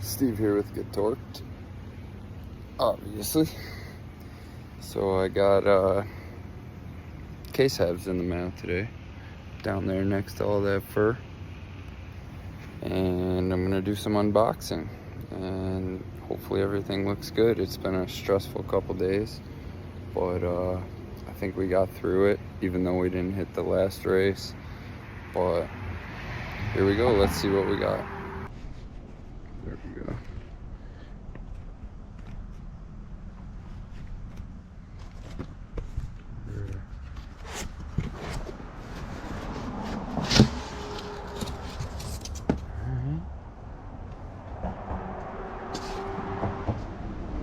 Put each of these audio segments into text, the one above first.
Steve here with Get Torqued, obviously. So I got case halves in the mail today, down there next to all that fur. And I'm gonna do some unboxing, and hopefully everything looks good. It's been a stressful couple days, but I think we got through it, even though we didn't hit the last race. But here we go, let's see what we got. There we go.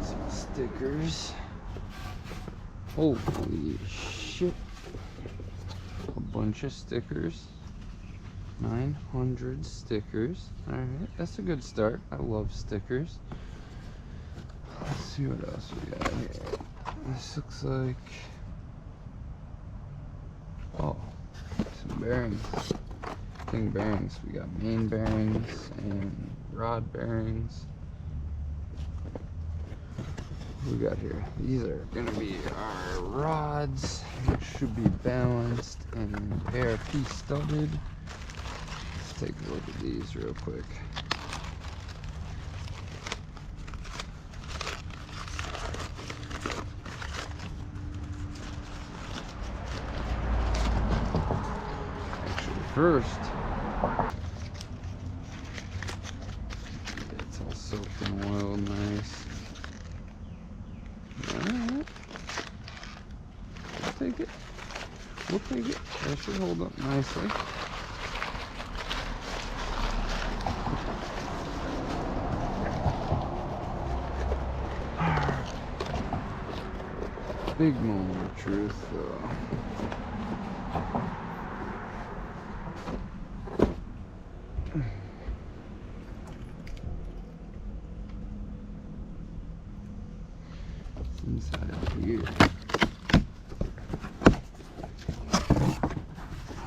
Some stickers. Holy shit. A bunch of stickers. 900 stickers. Alright, that's a good start. I love stickers. Let's see what else we got here. This looks like, oh, some bearings. King bearings. We got main bearings and rod bearings. What we got here? These are gonna be our rods, which should be balanced and ARP studded. Let's take a look at these real quick. Actually, first, it's all soaked in oil, nice. Alright. We'll take it. We'll take it. That should hold up nicely. Big moment of truth, though. Inside of here.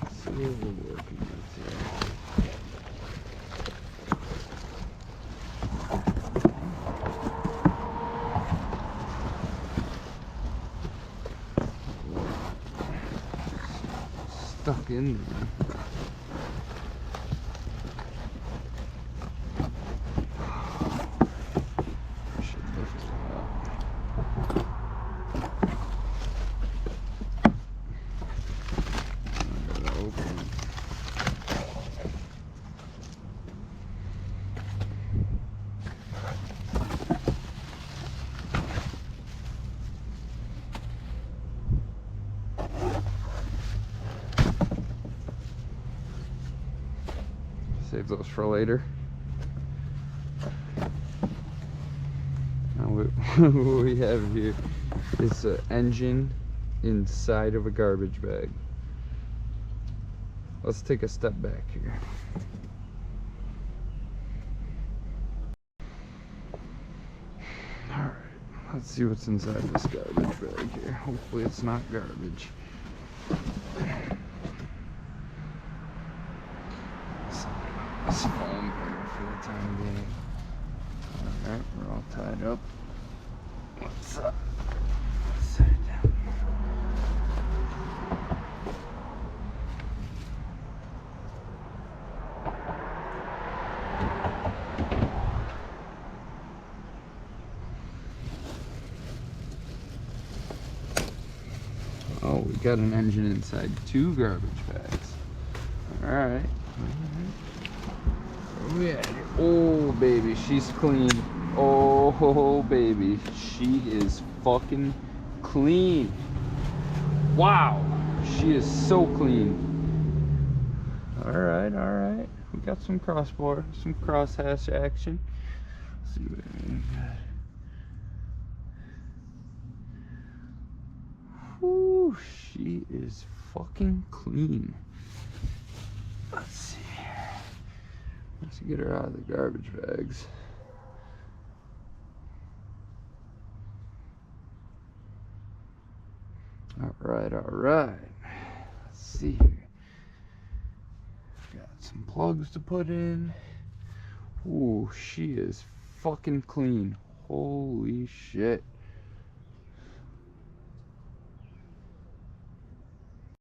Let's see what we're working with here. Stuck in there. Save those for later. Now what we have here is an engine inside of a garbage bag. Let's take a step back here. Alright, let's see what's inside this garbage bag here. Hopefully it's not garbage. This foam here for the time being. Alright, we're all tied up. What's up? Set it down. Oh, we got an engine inside 2 garbage bags. Alright. Oh yeah. Oh baby, she's clean. Oh baby, she is fucking clean. Wow, she is so clean. Alright, alright. We got some crossbar, some crosshatch action. Let's see what we got. Whew, she is fucking clean. Let's see. Let's get her out of the garbage bags. Alright, alright. Let's see here. Got some plugs to put in. Ooh, she is fucking clean. Holy shit.